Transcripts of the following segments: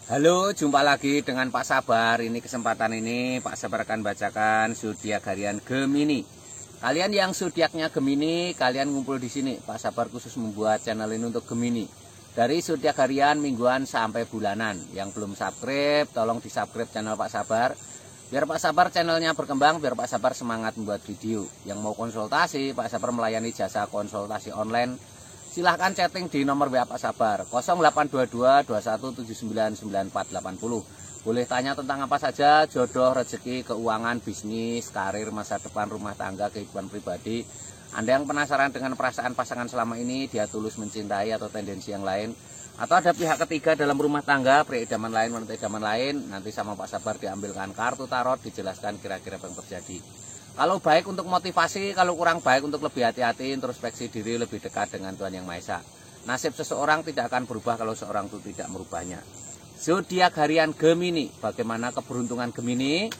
Halo, jumpa lagi dengan Pak Sabar. Ini kesempatan ini Pak Sabar akan bacakan zodiak harian Gemini. Kalian yang zodiaknya Gemini, kalian ngumpul di sini. Pak Sabar khusus membuat channel ini untuk Gemini. Dari zodiak harian, mingguan sampai bulanan. Yang belum subscribe, tolong di-subscribe channel Pak Sabar. Biar Pak Sabar channelnya berkembang, biar Pak Sabar semangat membuat video. Yang mau konsultasi, Pak Sabar melayani jasa konsultasi online. Silahkan chatting di nomor WA Pak Sabar 0822 21799480. Boleh tanya tentang apa saja, jodoh, rezeki, keuangan, bisnis, karir, masa depan, rumah tangga, kehidupan pribadi. Anda yang penasaran dengan perasaan pasangan selama ini, dia tulus mencintai atau tendensi yang lain, atau ada pihak ketiga dalam rumah tangga, pria idaman lain, wanita idaman lain, nanti sama Pak Sabar diambilkan kartu tarot, dijelaskan kira-kira apa yang terjadi. Kalau baik untuk motivasi, kalau kurang baik untuk lebih hati-hati, introspeksi diri, lebih dekat dengan Tuhan Yang Maha Esa. Nasib seseorang tidak akan berubah kalau seorang itu tidak merubahnya. Zodiak harian Gemini, bagaimana keberuntungan Gemini?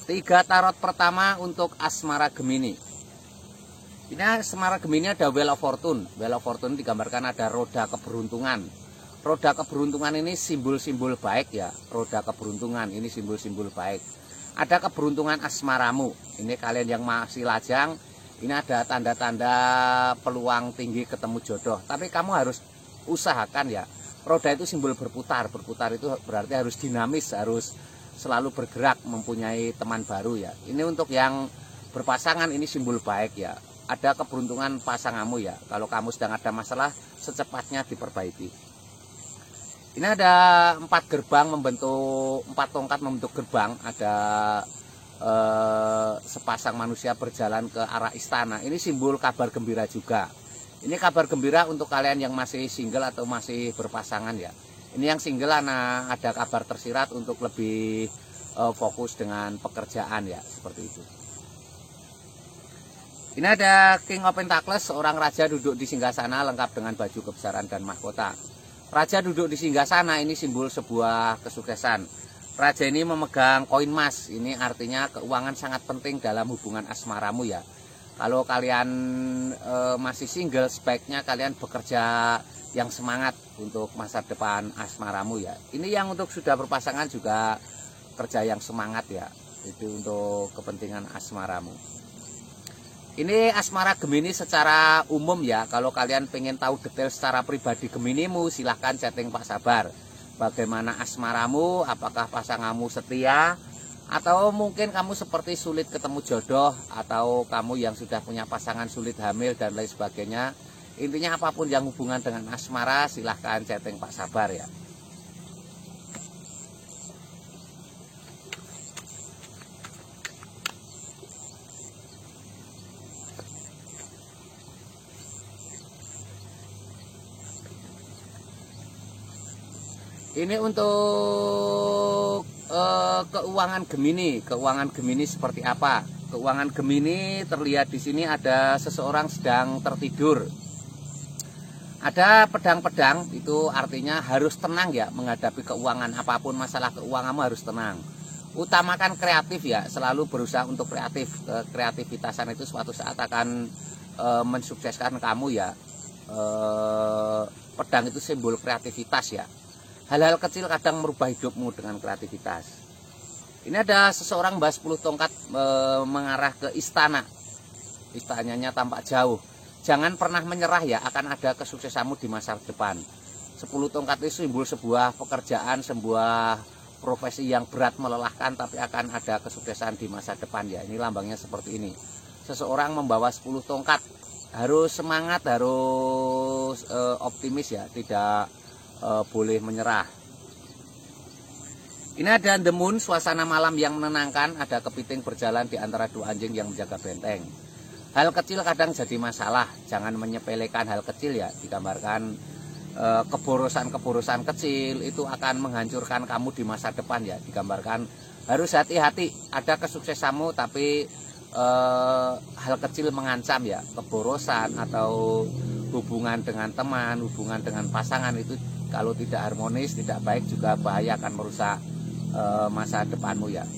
Tiga tarot pertama untuk asmara Gemini. Ini asmara Gemini ada Wheel of Fortune. Wheel of Fortune digambarkan ada roda keberuntungan. Roda keberuntungan ini simbol-simbol baik ya. Roda keberuntungan ini simbol-simbol baik. Ada keberuntungan asmaramu. Ini kalian yang masih lajang. Ini ada tanda-tanda peluang tinggi ketemu jodoh. Tapi kamu harus usahakan ya. Roda itu simbol berputar. Berputar itu berarti harus dinamis, harus selalu bergerak, mempunyai teman baru ya. Ini untuk yang berpasangan ini simbol baik ya. Ada keberuntungan pasanganmu ya. Kalau kamu sedang ada masalah, secepatnya diperbaiki. Ini ada 4 gerbang membentuk, 4 tongkat membentuk gerbang. Ada sepasang manusia berjalan ke arah istana. Ini simbol kabar gembira juga. Ini kabar gembira untuk kalian yang masih single atau masih berpasangan ya. Ini yang single ada kabar tersirat untuk lebih fokus dengan pekerjaan ya, seperti itu. Ini ada King of Pentacles, seorang raja duduk di singgasana lengkap dengan baju kebesaran dan mahkota. Raja duduk di singgasana ini simbol sebuah kesuksesan. Raja ini memegang koin emas, ini artinya keuangan sangat penting dalam hubungan asmaramu ya. Kalau kalian masih single, sebaiknya kalian bekerja yang semangat untuk masa depan asmaramu ya. Ini yang untuk sudah berpasangan juga kerja yang semangat ya. Itu untuk kepentingan asmaramu. Ini asmara Gemini secara umum ya. Kalau kalian pengen tahu detail secara pribadi Geminimu, silahkan chatting Pak Sabar. Bagaimana asmaramu, apakah pasanganmu setia, atau mungkin kamu seperti sulit ketemu jodoh, atau kamu yang sudah punya pasangan sulit hamil dan lain sebagainya. Intinya apapun yang hubungan dengan asmara, silahkan chatting Pak Sabar ya. Ini untuk keuangan Gemini. Keuangan Gemini seperti apa? Keuangan Gemini terlihat di sini ada seseorang sedang tertidur. Ada pedang-pedang, itu artinya harus tenang ya menghadapi keuangan. Apapun masalah keuanganmu harus tenang. Utamakan kreatif ya, selalu berusaha untuk kreatif. Kreativitasan itu suatu saat akan mensukseskan kamu ya. Pedang itu simbol kreativitas ya. Hal-hal kecil kadang merubah hidupmu dengan kreativitas. Ini ada seseorang bawa 10 tongkat mengarah ke istana. Istananya tampak jauh. Jangan pernah menyerah ya, akan ada kesuksesanmu di masa depan. 10 tongkat itu simbol sebuah pekerjaan, sebuah profesi yang berat melelahkan, tapi akan ada kesuksesan di masa depan ya. Ini lambangnya seperti ini. Seseorang membawa 10 tongkat. Harus semangat, harus optimis ya, tidak boleh menyerah. Ini ada The Moon, suasana malam yang menenangkan. Ada kepiting berjalan di antara 2 anjing yang menjaga benteng. Hal kecil kadang jadi masalah. Jangan menyepelekan hal kecil ya. Digambarkan keborosan-keborosan kecil itu akan menghancurkan kamu di masa depan ya. Digambarkan harus hati-hati. Ada kesuksesanmu tapi hal kecil mengancam ya. Keborosan atau hubungan dengan teman, hubungan dengan pasangan itu kalau tidak harmonis, tidak baik, juga bahaya, akan merusak masa depanmu ya.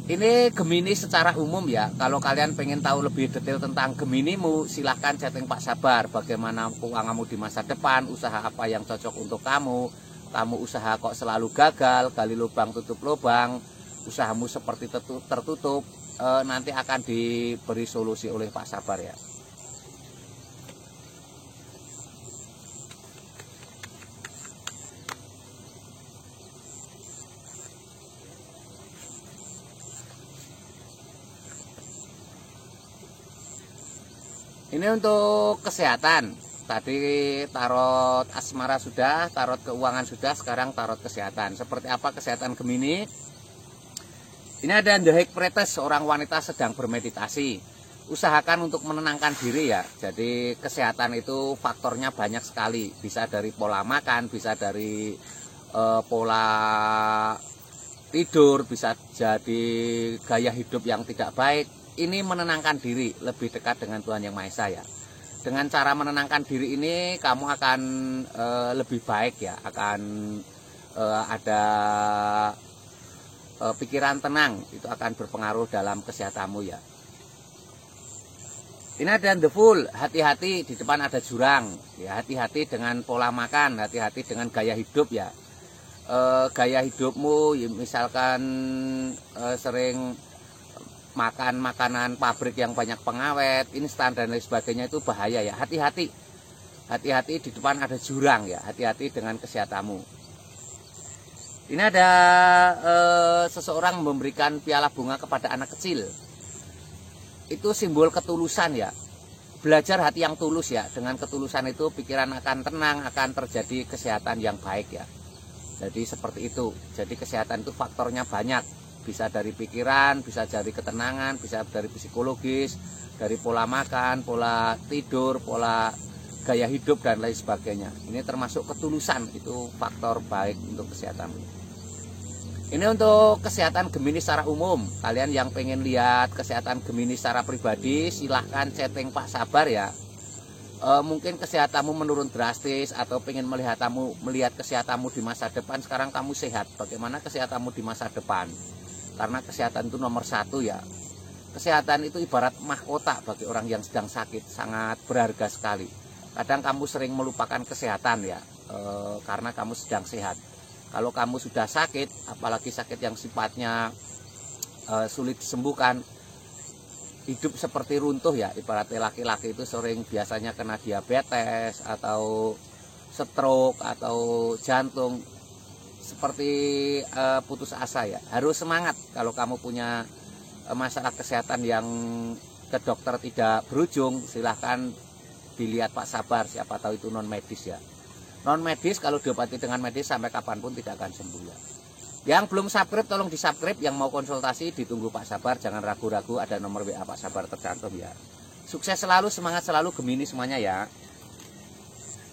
Ini Gemini secara umum ya. Kalau kalian pengen tahu lebih detail tentang Geminimu, silahkan chatting Pak Sabar. Bagaimana keuanganmu di masa depan, usaha apa yang cocok untuk kamu. Kamu usaha kok selalu gagal, gali lubang tutup lubang, usahamu seperti tertutup, nanti akan diberi solusi oleh Pak Sabar ya. Ini untuk kesehatan. Tadi tarot asmara sudah, tarot keuangan sudah, sekarang tarot kesehatan. Seperti apa kesehatan Gemini? Ini ada The High Priestess, seorang wanita sedang bermeditasi. Usahakan untuk menenangkan diri ya. Jadi kesehatan itu faktornya banyak sekali. Bisa dari pola makan, bisa dari pola tidur, bisa jadi gaya hidup yang tidak baik. Ini menenangkan diri, lebih dekat dengan Tuhan Yang Maha Esa ya. Dengan cara menenangkan diri ini kamu akan lebih baik ya, akan ada pikiran tenang, itu akan berpengaruh dalam kesehatanmu ya. Ini ada The Fool, hati-hati di depan ada jurang ya, hati-hati dengan pola makan, hati-hati dengan gaya hidup ya. Gaya hidupmu misalkan sering makan makanan pabrik yang banyak pengawet, instan dan lain sebagainya, itu bahaya ya. Hati-hati. Hati-hati di depan ada jurang ya. Hati-hati dengan kesehatanmu. Ini ada seseorang memberikan piala bunga kepada anak kecil. Itu simbol ketulusan ya. Belajar hati yang tulus ya. Dengan ketulusan itu pikiran akan tenang, akan terjadi kesehatan yang baik ya. Jadi seperti itu. Jadi kesehatan itu faktornya banyak. Bisa dari pikiran, bisa dari ketenangan, bisa dari psikologis, dari pola makan, pola tidur, pola gaya hidup dan lain sebagainya. Ini termasuk ketulusan, itu faktor baik untuk kesehatan. Ini untuk kesehatan Gemini secara umum. Kalian yang pengen lihat kesehatan Gemini secara pribadi, silahkan chatting Pak Sabar ya. Mungkin kesehatanmu menurun drastis atau pengen melihat kesehatanmu di masa depan. Sekarang kamu sehat, bagaimana kesehatanmu di masa depan? Karena kesehatan itu nomor satu ya. Kesehatan itu ibarat mahkota bagi orang yang sedang sakit, sangat berharga sekali. Kadang kamu sering melupakan kesehatan ya, karena kamu sedang sehat. Kalau kamu sudah sakit, apalagi sakit yang sifatnya sulit disembuhkan, hidup seperti runtuh ya. Ibaratnya laki-laki itu sering biasanya kena diabetes atau stroke atau jantung, seperti putus asa ya. Harus semangat. Kalau kamu punya masalah kesehatan yang ke dokter tidak berujung, silahkan dilihat Pak Sabar, siapa tahu itu non medis ya. Non medis kalau diobati dengan medis sampai kapanpun tidak akan sembuh ya. Yang belum subscribe tolong di subscribe, yang mau konsultasi ditunggu Pak Sabar, jangan ragu-ragu, ada nomor WA Pak Sabar tercantum ya. Sukses selalu, semangat selalu Gemini semuanya ya.